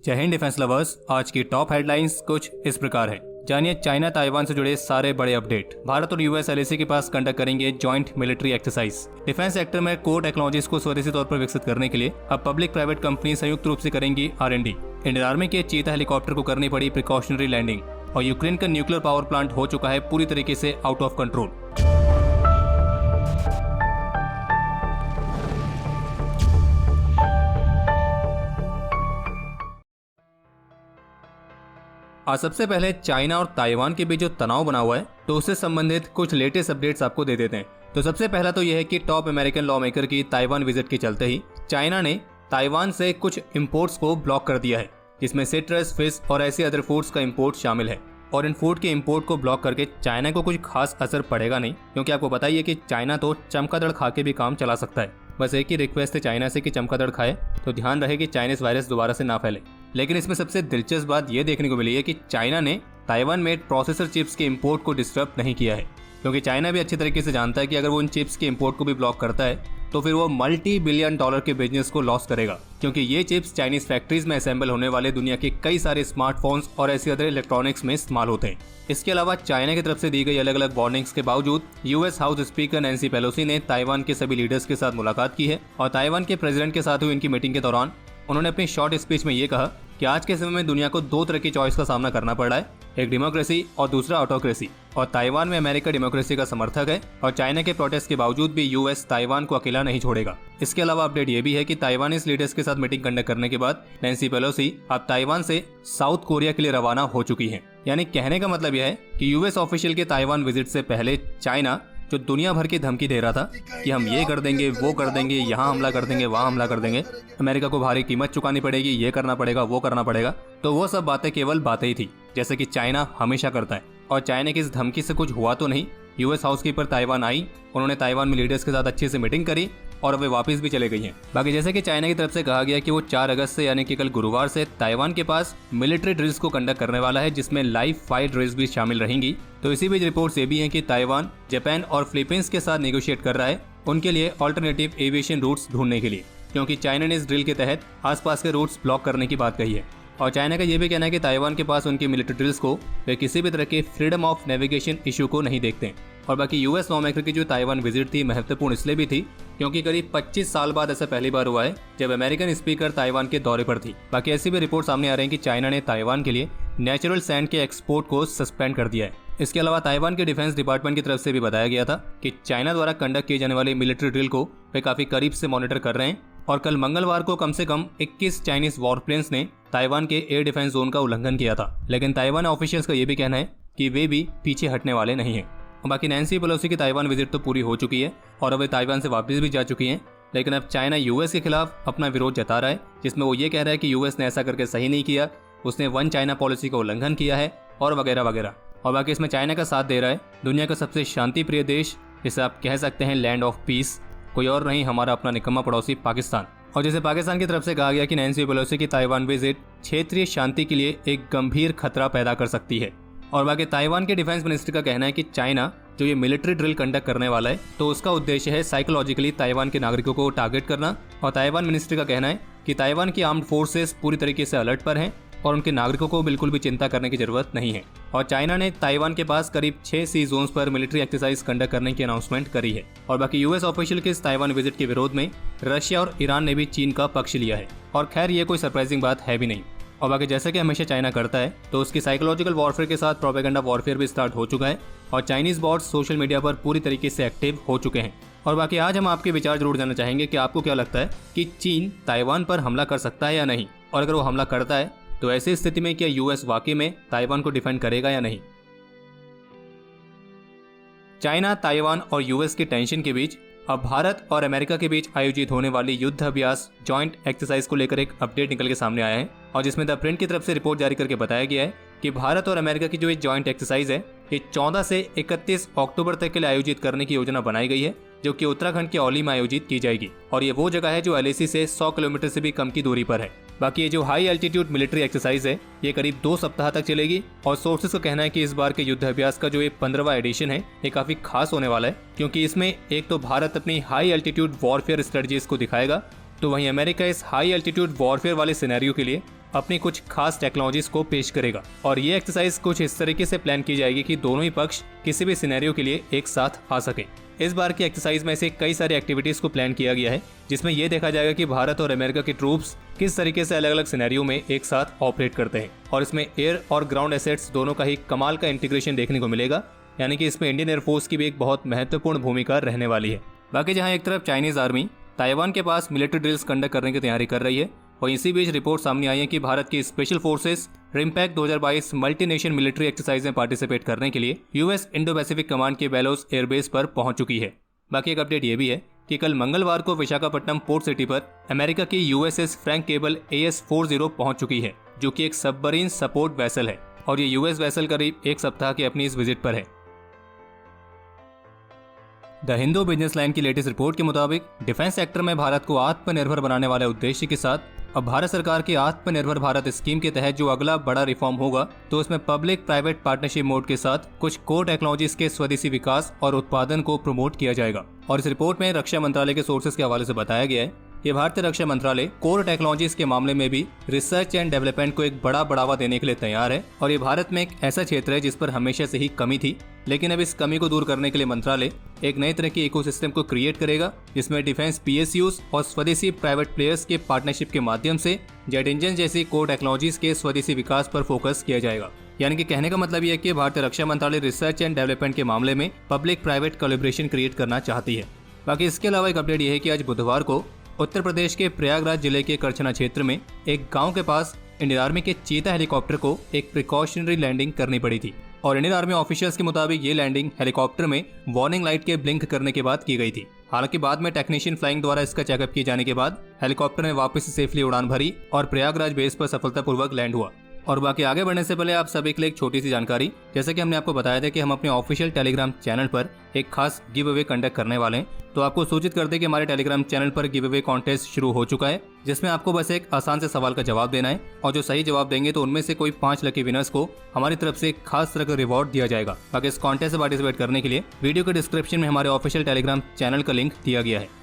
जय Hind defence lovers. आज की टॉप हेडलाइंस कुछ इस प्रकार है। जानिए चाइना ताइवान से जुड़े सारे बड़े अपडेट। भारत और यूएस एलएसी के पास कंडक्ट करेंगे joint military exercise. Defence sector में कोर टेक्नोलॉजीज को स्वदेशी तौर पर विकसित करने के लिए अब पब्लिक प्राइवेट कंपनी संयुक्त रूप से करेंगी R&D। इंडियन आर्मी के चीता हेलीकॉप्टर को करनी पड़ी प्रिकॉशनरी लैंडिंग और यूक्रेन का न्यूक्लियर पावर प्लांट हो चुका है पूरी तरीके से आउट ऑफ कंट्रोल। आज सबसे पहले चाइना और ताइवान के बीच जो तनाव बना हुआ है तो उससे संबंधित कुछ लेटेस्ट अपडेट्स आपको दे देते हैं। तो सबसे पहला तो यह है कि टॉप अमेरिकन लॉ मेकर की ताइवान विजिट के चलते ही चाइना ने ताइवान से कुछ इंपोर्ट्स को ब्लॉक कर दिया है, जिसमें सिट्रस, फिश और ऐसे अदर फूड्स का इंपोर्ट शामिल है। और इन फूड के इंपोर्ट को ब्लॉक करके चाइना को कुछ खास असर पड़ेगा नहीं, क्योंकि आपको पता ही है कि चाइना तो चमगादड़ खा के भी काम चला सकता है। बस एक ही रिक्वेस्ट है चाइना से कि चमगादड़ खाए तो ध्यान रहे कि चाइनीज वायरस दोबारा से ना फैले। लेकिन इसमें सबसे दिलचस्प बात यह देखने को मिली है कि चाइना ने ताइवान मेड प्रोसेसर चिप्स के इंपोर्ट को डिस्टर्ब नहीं किया है, क्योंकि चाइना भी अच्छी तरीके से जानता है कि अगर वो इन चिप्स के इंपोर्ट को भी ब्लॉक करता है तो फिर वो $multi-billion के बिजनेस को लॉस करेगा, क्योंकि ये चिप्स चाइनीज फैक्ट्रीज में असेंबल होने वाले दुनिया के कई सारे स्मार्टफोन्स और ऐसे अदर इलेक्ट्रॉनिक्स में इस्तेमाल होते हैं। इसके अलावा चाइना की तरफ से दी गई अलग अलग वार्निंग्स के बावजूद US house speaker Nancy Pelosi ने ताइवान के सभी लीडर्स के साथ मुलाकात की है और ताइवान के प्रेसिडेंट के साथ हुई इनकी मीटिंग के दौरान उन्होंने अपनी शॉर्ट स्पीच में ये कहा कि आज के समय में दुनिया को दो तरह की चॉइस का सामना करना पड़ रहा है, एक डेमोक्रेसी और दूसरा ऑटोक्रेसी। और ताइवान में अमेरिका डेमोक्रेसी का समर्थक है और चाइना के प्रोटेस्ट के बावजूद भी यूएस ताइवान को अकेला नहीं छोड़ेगा। इसके अलावा अपडेट ये भी है कि ताइवानीज लीडर्स के साथ मीटिंग कंडक्ट करने के बाद नैन्सी पेलोसी अब ताइवान से साउथ कोरिया के लिए रवाना हो चुकी हैं। यानी कहने का मतलब यह है कि यूएस ऑफिशियल के ताइवान विजिट से पहले चाइना जो दुनिया भर की धमकी दे रहा था कि हम ये कर देंगे, वो कर देंगे, यहाँ हमला कर देंगे, वहाँ हमला कर देंगे, अमेरिका को भारी कीमत चुकानी पड़ेगी, ये करना पड़ेगा, वो करना पड़ेगा, तो वो सब बातें केवल बातें ही थी, जैसे कि चाइना हमेशा करता है। और चाइना की इस धमकी से कुछ हुआ तो नहीं। यूएस हाउसकीपर ताइवान आई, उन्होंने ताइवान में लीडर्स के साथ अच्छे से मीटिंग करी और वे वापस भी चले गई हैं। बाकी जैसे कि चाइना की तरफ से कहा गया कि वो 4 अगस्त से यानी कि कल गुरुवार से ताइवान के पास मिलिट्री ड्रिल्स को कंडक्ट करने वाला है, जिसमें लाइव फायर ड्रिल्स भी शामिल रहेंगी। तो इसी बीच रिपोर्ट्स ये भी हैं कि ताइवान जापान और फिलीपींस के साथ नेगोशिएट कर रहा है उनके लिए ऑल्टरनेटिव एविएशन रूट्स ढूंढने के लिए, क्योंकि चाइना ने इस ड्रिल के तहत आसपास के रूट्स ब्लॉक करने की बात कही है। और चाइना का यह भी कहना है कि ताइवान के पास उनके मिलिट्री ड्रिल्स को वे किसी भी तरह के फ्रीडम ऑफ नेविगेशन इशू को नहीं देखते। और बाकी यूएस लॉ मेकर की जो ताइवान विजिट थी महत्वपूर्ण इसलिए भी थी क्योंकि करीब 25 साल बाद ऐसा पहली बार हुआ है जब अमेरिकन स्पीकर ताइवान के दौरे पर थी। बाकी ऐसी भी रिपोर्ट सामने आ रही है कि चाइना ने ताइवान के लिए नेचुरल सैंड के एक्सपोर्ट को सस्पेंड कर दिया है। इसके अलावा ताइवान के डिफेंस डिपार्टमेंट की तरफ से भी बताया गया था कि चाइना द्वारा कंडक्ट किए जाने वाले मिलिट्री ड्रिल को वे काफी करीब से मॉनिटर कर रहे हैं। और कल मंगलवार को कम से कम 21 चाइनीज वॉरप्लेन्स ने ताइवान के एयर डिफेंस जोन का उल्लंघन किया था, लेकिन ताइवान ऑफिशियल्स का यह भी कहना है कि वे भी पीछे हटने वाले नहीं हैं। बाकी नैन्सी पेलोसी की ताइवान विजिट तो पूरी हो चुकी है और अब वे ताइवान से वापस भी जा चुकी हैं, लेकिन अब चाइना यूएस के खिलाफ अपना विरोध जता रहा है, जिसमें वो ये कह रहा है कि यूएस ने ऐसा करके सही नहीं किया, उसने वन चाइना पॉलिसी का उल्लंघन किया है और वगैरह वगैरह। और बाकी इसमें चाइना का साथ दे रहा है दुनिया का सबसे शांति प्रिय देश, जिसे आप कह सकते हैं लैंड ऑफ पीस, कोई और नहीं हमारा अपना निकम्मा पड़ोसी पाकिस्तान। और जैसे पाकिस्तान की तरफ से कहा गया कि नैन्सी पेलोसी की ताइवान विजिट क्षेत्रीय शांति के लिए एक गंभीर खतरा पैदा कर सकती है। और बाकी ताइवान के डिफेंस मिनिस्टर का कहना है कि चाइना जो ये मिलिट्री ड्रिल कंडक्ट करने वाला है तो उसका उद्देश्य है साइकोलॉजिकली ताइवान के नागरिकों को टारगेट करना। और ताइवान मिनिस्टर का कहना है कि ताइवान की आर्म्ड फोर्सेस पूरी तरीके से अलर्ट पर हैं और उनके नागरिकों को बिल्कुल भी चिंता करने की जरूरत नहीं है। और चाइना ने ताइवान के पास करीब 6 सी जोन्स पर मिलिट्री एक्सरसाइज कंडक्ट करने की अनाउंसमेंट करी है। और बाकी यूएस ऑफिशियल के इस ताइवान विजिट के विरोध में रशिया और ईरान ने भी चीन का पक्ष लिया है। और खैर ये कोई सरप्राइजिंग बात है भी नहीं। और बाकी जैसे कि हमेशा चाइना करता है तो उसकी साइकोलॉजिकल वॉरफेयर के साथ प्रोपेगेंडा वॉरफेयर भी स्टार्ट हो चुका है और चाइनीज बॉट्स सोशल मीडिया पर पूरी तरीके से एक्टिव हो चुके हैं। और बाकी आज हम आपके विचार जरूर जानना चाहेंगे कि आपको क्या लगता है कि चीन ताइवान पर हमला कर सकता है या नहीं, और अगर वो हमला करता है तो ऐसी स्थिति में क्या यूएस वाकई में ताइवान को डिफेंड करेगा या नहीं। चाइना, ताइवान और यूएस की टेंशन के बीच अब भारत और अमेरिका के बीच आयोजित होने वाली युद्ध अभ्यास जॉइंट एक्सरसाइज को लेकर एक अपडेट निकल के सामने आया है और जिसमें द प्रिंट की तरफ से रिपोर्ट जारी करके बताया गया है कि भारत और अमेरिका की जो ये जॉइंट एक्सरसाइज है ये 14 से 31 अक्टूबर तक के लिए आयोजित करने की योजना बनाई गई है, जो कि उत्तराखंड के औली में आयोजित की जाएगी। और ये वो जगह है जो एलएसी से 100 किलोमीटर से भी कम की दूरी पर है। बाकी ये जो हाई एल्टीट्यूड मिलिट्री एक्सरसाइज है ये करीब 2 सप्ताह तक चलेगी और सोर्सेस का कहना है कि इस बार के युद्ध अभ्यास का जो ये 15वां एडिशन है ये काफी खास होने वाला है, क्योंकि इसमें एक तो भारत अपनी हाई एल्टीट्यूड वॉरफेयर स्ट्रेटजीज को दिखाएगा, तो वहीं अमेरिका इस हाई एल्टीट्यूड वॉरफेयर वाले सिनेरियो के लिए अपनी कुछ खास टेक्नोलॉजीज को पेश करेगा। और ये एक्सरसाइज कुछ इस तरीके से प्लान की जाएगी कि दोनों ही पक्ष किसी भी सिनेरियो के लिए एक साथ आ सके। इस बार की एक्सरसाइज में से कई सारी एक्टिविटीज को प्लान किया गया है, जिसमें यह देखा जाएगा कि भारत और अमेरिका के ट्रूप्स किस तरीके से अलग अलग सिनेरियो में एक साथ ऑपरेट करते हैं। और इसमें एयर और ग्राउंड एसेट्स दोनों का ही कमाल का इंटीग्रेशन देखने को मिलेगा, यानी कि इसमें इंडियन एयरफोर्स की भी एक बहुत महत्वपूर्ण भूमिका रहने वाली है। बाकी जहां एक तरफ चाइनीज आर्मी ताइवान के पास मिलिट्री ड्रिल्स कंडक्ट करने की तैयारी कर रही है, और इसी बीच रिपोर्ट सामने आई है कि भारत की special forces RIMPAC 2022 multination military exercise में पार्टिसिपेट करने के लिए यूएस इंडो पैसिफिक कमांड के बेलोस एयरबेस पर पहुंच चुकी है। बाकी एक अपडेट ये भी है कि कल मंगलवार को विशाखापट्टनम पोर्ट सिटी पर अमेरिका की यूएसएस फ्रैंक केबल AS-40 पहुंच चुकी है, जो कि एक सबमरीन सपोर्ट वेसल है, और ये यूएस वेसल करीब एक सप्ताह की अपनी इस विजिट पर है। द हिंदू बिजनेस लाइन की लेटेस्ट रिपोर्ट के मुताबिक डिफेंस सेक्टर में भारत को आत्मनिर्भर बनाने वाले उद्देश्य के साथ अब भारत सरकार की आत्मनिर्भर भारत स्कीम के तहत जो अगला बड़ा रिफॉर्म होगा, तो उसमें पब्लिक प्राइवेट पार्टनरशिप मोड के साथ कुछ कोर टेक्नोलॉजीज के स्वदेशी विकास और उत्पादन को प्रमोट किया जाएगा। और इस रिपोर्ट में रक्षा मंत्रालय के सोर्सेज के हवाले से बताया गया है कि भारतीय रक्षा मंत्रालय कोर टेक्नोलॉजीज के मामले में भी रिसर्च एंड डेवलपमेंट को एक बड़ा बढ़ावा देने के लिए तैयार है। और ये भारत में एक ऐसा क्षेत्र है जिस पर हमेशा से ही कमी थी, लेकिन अब इस कमी को दूर करने के लिए मंत्रालय एक नए तरह की इकोसिस्टम को क्रिएट करेगा, जिसमें डिफेंस PSUs और स्वदेशी प्राइवेट प्लेयर्स के पार्टनरशिप के माध्यम से जेट इंजन जैसी कोर टेक्नोलॉजीज के स्वदेशी विकास पर फोकस किया जाएगा। यानी कि कहने का मतलब यह है कि भारतीय रक्षा मंत्रालय रिसर्च एंड डेवलपमेंट के मामले में पब्लिक प्राइवेट कोलैबोरेशन क्रिएट करना चाहती है। बाकी इसके अलावा एक अपडेट यह है कि आज बुधवार को उत्तर प्रदेश के प्रयागराज जिले के करछना क्षेत्र में एक गांव के पास इंडियन आर्मी के चीता हेलीकॉप्टर को एक प्रिकॉशनरी लैंडिंग करनी पड़ी थी। और इंडियन आर्मी ऑफिशियल्स के मुताबिक ये लैंडिंग हेलीकॉप्टर में वार्निंग लाइट के ब्लिंक करने के बाद की गई थी। हालांकि बाद में टेक्नीशियन फ्लाइंग द्वारा इसका चेकअप किए जाने के बाद हेलीकॉप्टर ने वापस सेफली उड़ान भरी और प्रयागराज बेस पर सफलतापूर्वक लैंड हुआ। और बाकी आगे बढ़ने से पहले आप सभी के लिए एक छोटी सी जानकारी, जैसे कि हमने आपको बताया था कि हम अपने ऑफिशियल टेलीग्राम चैनल पर एक खास गिव अवे कंडक्ट करने वाले हैं, तो आपको सूचित कर दें कि हमारे टेलीग्राम चैनल पर गिव अवे कॉन्टेस्ट शुरू हो चुका है, जिसमें आपको बस एक आसान से सवाल का जवाब देना है, और जो सही जवाब देंगे तो उनमें से कोई 5 लकी विनर्स को हमारी तरफ से एक खास तरह का रिवॉर्ड दिया जाएगा। बाकी इस कॉन्टेस्ट से पार्टिसिपेट करने के लिए वीडियो के डिस्क्रिप्शन में हमारे ऑफिशियल टेलीग्राम चैनल का लिंक दिया गया है।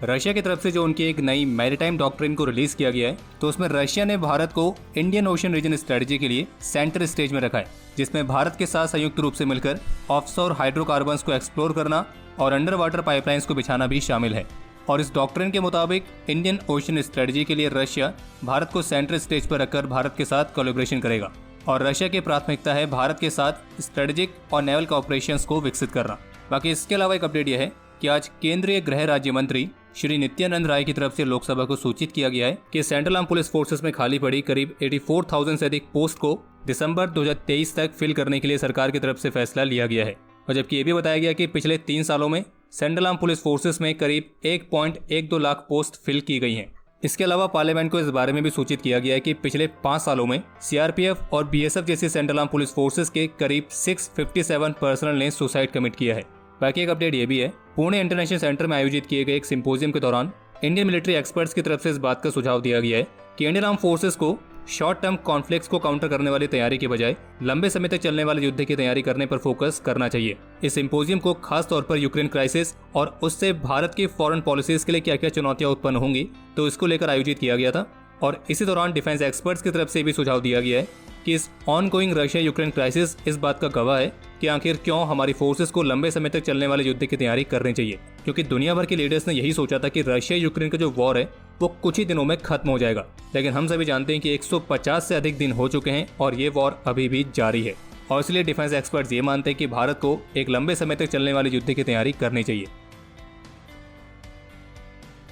रशिया की तरफ से जो उनकी एक नई मैरीटाइम डॉक्ट्रिन को रिलीज किया गया है, तो उसमें रशिया ने भारत को इंडियन ओशन रीजन स्ट्रेटजी के लिए सेंटर स्टेज में रखा है, जिसमें भारत के साथ संयुक्त रूप से मिलकर ऑफशोर हाइड्रोकार्बन्स को एक्सप्लोर करना और अंडर वाटर पाइपलाइंस को बिछाना भी शामिल है। और इस डॉक्ट्रिन के मुताबिक इंडियन ओशन स्ट्रेटजी के लिए रशिया भारत को सेंटर स्टेज पर रखकर भारत के साथ कोलैबोरेशन करेगा, और रशिया की प्राथमिकता है भारत के साथ स्ट्रेटेजिक और नेवल कोऑपरेशंस को विकसित करना। बाकी इसके अलावा एक अपडेट यह है कि आज केंद्रीय गृह राज्य मंत्री श्री नित्यानंद राय की तरफ से लोकसभा को सूचित किया गया है कि सेंट्रल आर्म पुलिस फोर्सेस में खाली पड़ी करीब 84,000 से अधिक पोस्ट को दिसंबर 2023 तक फिल करने के लिए सरकार की तरफ से फैसला लिया गया है। और जबकि ये भी बताया गया कि पिछले 3 सालों में सेंट्रल आर्म पुलिस फोर्सेस में करीब 1.12 लाख पोस्ट फिल की गई हैं। इसके अलावा पार्लियामेंट को इस बारे में भी सूचित किया गया है कि पिछले 5 सालों में CRPF और BSF जैसी सेंट्रल आर्म पुलिस फोर्सेस के करीब 657 पर्सनल ने सुसाइड कमिट किया है। बाकी एक अपडेट ये भी है, पुणे इंटरनेशनल सेंटर में आयोजित किए गए एक सिंपोजियम के दौरान इंडियन मिलिट्री एक्सपर्ट्स की तरफ से इस बात का सुझाव दिया गया है कि इंडियन आर्म फोर्सेस को शॉर्ट टर्म कॉन्फ्लिक्ट्स को काउंटर करने वाली तैयारी के बजाय लंबे समय तक चलने वाले युद्ध की तैयारी करने पर फोकस करना चाहिए। इस सिंपोजियम को खास तौर पर यूक्रेन क्राइसिस और उससे भारत की फॉरेन पॉलिसीज के लिए क्या क्या चुनौतियां उत्पन्न होंगी, तो इसको लेकर आयोजित किया गया था। और इसी दौरान डिफेंस एक्सपर्ट्स की तरफ से भी सुझाव दिया गया है कि इस ऑनगोइंग रशिया यूक्रेन क्राइसिस इस बात का गवाह है कि आखिर क्यों हमारी फोर्सेस को लंबे समय तक चलने वाले युद्ध की तैयारी करनी चाहिए, क्योंकि दुनिया भर के लीडर्स ने यही सोचा था कि रशिया यूक्रेन का जो वॉर है वो कुछ ही दिनों में खत्म हो जाएगा, लेकिन हम सभी जानते हैं कि 150 से अधिक दिन हो चुके हैं और ये वॉर अभी भी जारी है। और इसलिए डिफेंस एक्सपर्ट्स ये मानते हैं कि भारत को एक लंबे समय तक चलने वाले युद्ध की तैयारी करनी चाहिए।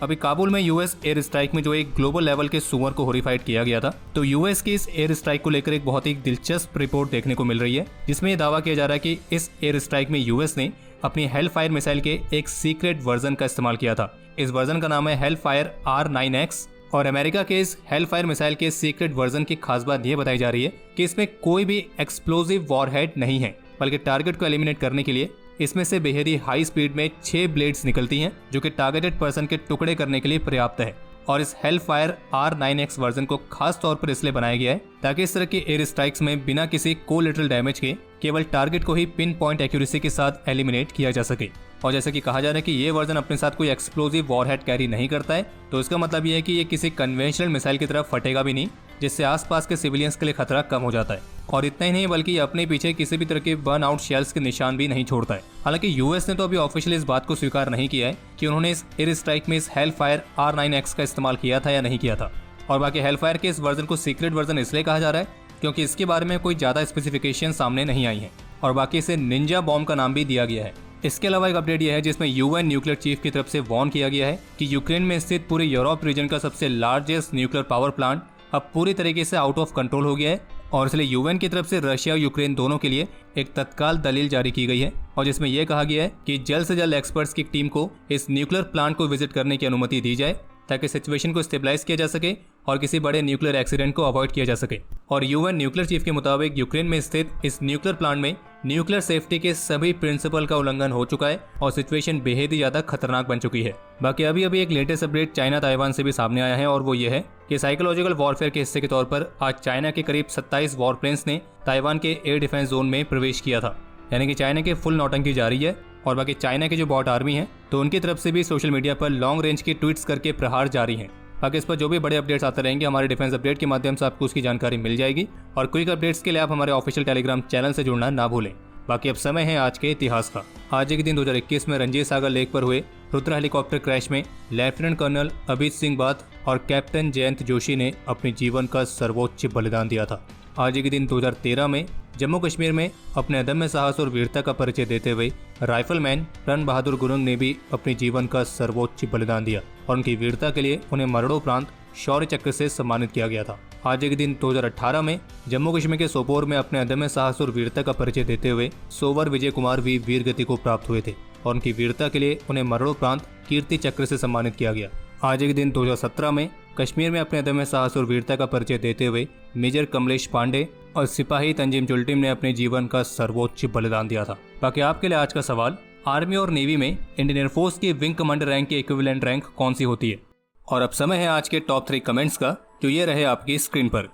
अभी काबुल में यूएस एयर स्ट्राइक में जो एक ग्लोबल लेवल के सुअर को हॉरिफाइड किया गया था, तो यूएस की इस एयर स्ट्राइक को लेकर एक बहुत ही दिलचस्प रिपोर्ट देखने को मिल रही है, जिसमें यह दावा किया जा रहा है कि इस एयर स्ट्राइक में यूएस ने अपनी हेलफायर मिसाइल के एक सीक्रेट वर्जन का इस्तेमाल किया था। इस वर्जन का नाम है हेलफायर R9X। और अमेरिका के इस हेलफायर मिसाइल के सीक्रेट वर्जन की खास बात यह बताई जा रही है कि इसमें कोई भी एक्सप्लोजिव वॉरहेड नहीं है, बल्कि टारगेट को एलिमिनेट करने के लिए इसमें से बेहद ही हाई स्पीड में 6 ब्लेड्स निकलती हैं, जो कि टारगेटेड पर्सन के टुकड़े करने के लिए पर्याप्त है। और इस हेलफायर R9X वर्जन को खास तौर पर इसलिए बनाया गया है ताकि इस तरह के एयर स्ट्राइक्स में बिना किसी कोलैटरल डैमेज के केवल टारगेट को ही पिन पॉइंट एक्यूरेसी के साथ एलिमिनेट किया जा सके। और जैसे कि कहा जा रहा है कि ये वर्जन अपने साथ कोई एक्सप्लोजिव वॉरहेड कैरी नहीं करता है, तो इसका मतलब ये है कि ये किसी कन्वेंशनल मिसाइल की तरफ फटेगा भी नहीं, जिससे आसपास के सिविलियंस के लिए खतरा कम हो जाता है। और इतना ही नहीं बल्कि ये अपने पीछे किसी भी तरह के बर्न आउट शेल्स के निशान भी नहीं छोड़ता है। हालांकि यूएस ने तो अभी ऑफिशियली इस बात को स्वीकार नहीं किया है कि उन्होंने इस एयर स्ट्राइक में इस हेलफायर R9X का इस्तेमाल किया था या नहीं किया था। और बाकी हेलफायर के इस वर्जन को सीक्रेट वर्जन इसलिए कहा जा रहा है क्योंकि इसके बारे में कोई ज्यादा स्पेसिफिकेशन सामने नहीं आई है, और बाकी इसे निंजा बॉम्ब का नाम भी दिया गया है। इसके अलावा एक अपडेट यह है जिसमें यूएन न्यूक्लियर चीफ की तरफ से वार्न किया गया है कि यूक्रेन में स्थित पूरे यूरोप रीजन का सबसे लार्जेस्ट न्यूक्लियर पावर प्लांट अब पूरी तरीके से आउट ऑफ कंट्रोल हो गया है, और इसलिए यूएन की तरफ से रशिया और यूक्रेन दोनों के लिए एक तत्काल दलील जारी की गई है, और जिसमें यह कहा गया है कि जल्द से जल्द एक्सपर्ट्स की टीम को इस न्यूक्लियर प्लांट को विजिट करने की अनुमति दी जाए ताकि सिचुएशन को स्टेबलाइज किया जा सके और किसी बड़े न्यूक्लियर एक्सीडेंट को अवॉइड किया जा सके। और यूएन न्यूक्लियर चीफ के मुताबिक यूक्रेन में स्थित इस न्यूक्लियर प्लांट में न्यूक्लियर सेफ्टी के सभी प्रिंसिपल का उल्लंघन हो चुका है और सिचुएशन बेहद ही ज्यादा खतरनाक बन चुकी है। बाकी अभी एक लेटेस्ट अपडेट चाइना ताइवान से भी सामने आया है, और वो ये है कि साइकोलॉजिकल वॉरफेयर के हिस्से के तौर पर आज चाइना के करीब 27 वॉरप्लेन्स ने ताइवान के एयर डिफेंस जोन में प्रवेश किया था। यानी कि चाइना के फुल नौटंकी जारी है। और बाकी चाइना की जो बॉट आर्मी है तो उनकी तरफ से भी सोशल मीडिया पर लॉन्ग रेंज की ट्वीट्स करके प्रहार जारी हैं। बाकी इस पर जो भी बड़े अपडेट्स आते रहेंगे हमारे डिफेंस अपडेट के माध्यम से आपको उसकी जानकारी मिल जाएगी, और क्विक अपडेट्स के लिए आप हमारे ऑफिशियल टेलीग्राम चैनल से जुड़ना ना भूलें। बाकी अब समय है आज के इतिहास का। आज के दिन 2021 में रंजीत सागर लेक पर हुए रुद्र हेलीकॉप्टर क्रैश में लेफ्टिनेंट कर्नल अभित सिंह बाथ और कैप्टन जयंत जोशी ने अपने जीवन का सर्वोच्च बलिदान दिया था। आज के दिन 2013 में जम्मू कश्मीर में अपने अदम्य साहस और वीरता का परिचय देते हुए राइफलमैन रण बहादुर गुरुंग ने भी अपने जीवन का सर्वोच्च बलिदान दिया, और उनकी वीरता के लिए उन्हें मरणोपरांत शौर्य चक्र से सम्मानित किया गया था। आज के दिन 2018 में जम्मू कश्मीर के सोपोर में अपने अदम्य साहस और वीरता का परिचय देते हुए सोवर विजय कुमार भी वीर गति को प्राप्त हुए थे, और उनकी वीरता के लिए उन्हें मरणोपरांत कीर्ति चक्र से सम्मानित किया गया। आज के दिन 2017 में कश्मीर में अपने अदम्य साहस और वीरता का परिचय देते हुए मेजर कमलेश पांडे और सिपाही तंजीम चुलटिम ने अपने जीवन का सर्वोच्च बलिदान दिया था। बाकी आपके लिए आज का सवाल, आर्मी और नेवी में इंडियन एयरफोर्स की विंग कमांडर रैंक की इक्विवेलेंट रैंक कौन सी होती है? और अब समय है आज के टॉप 3 कमेंट्स का, जो ये रहे आपकी स्क्रीन पर।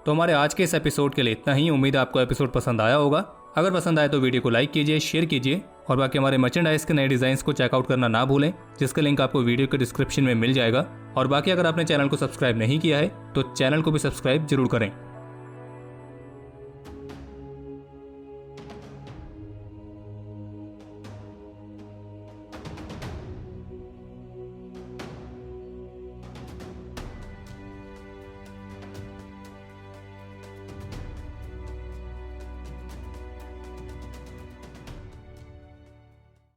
तो हमारे आज के इस एपिसोड के लिए इतना ही। उम्मीद है आपको एपिसोड पसंद आया होगा। अगर पसंद आए तो वीडियो को लाइक कीजिए, शेयर कीजिए, और बाकी हमारे मर्चेंडाइज के नए डिजाइन को चेकआउट करना ना भूलें, जिसका लिंक आपको वीडियो के डिस्क्रिप्शन में मिल जाएगा। और बाकी अगर आपने चैनल को सब्सक्राइब नहीं किया है तो चैनल को भी सब्सक्राइब जरूर करें।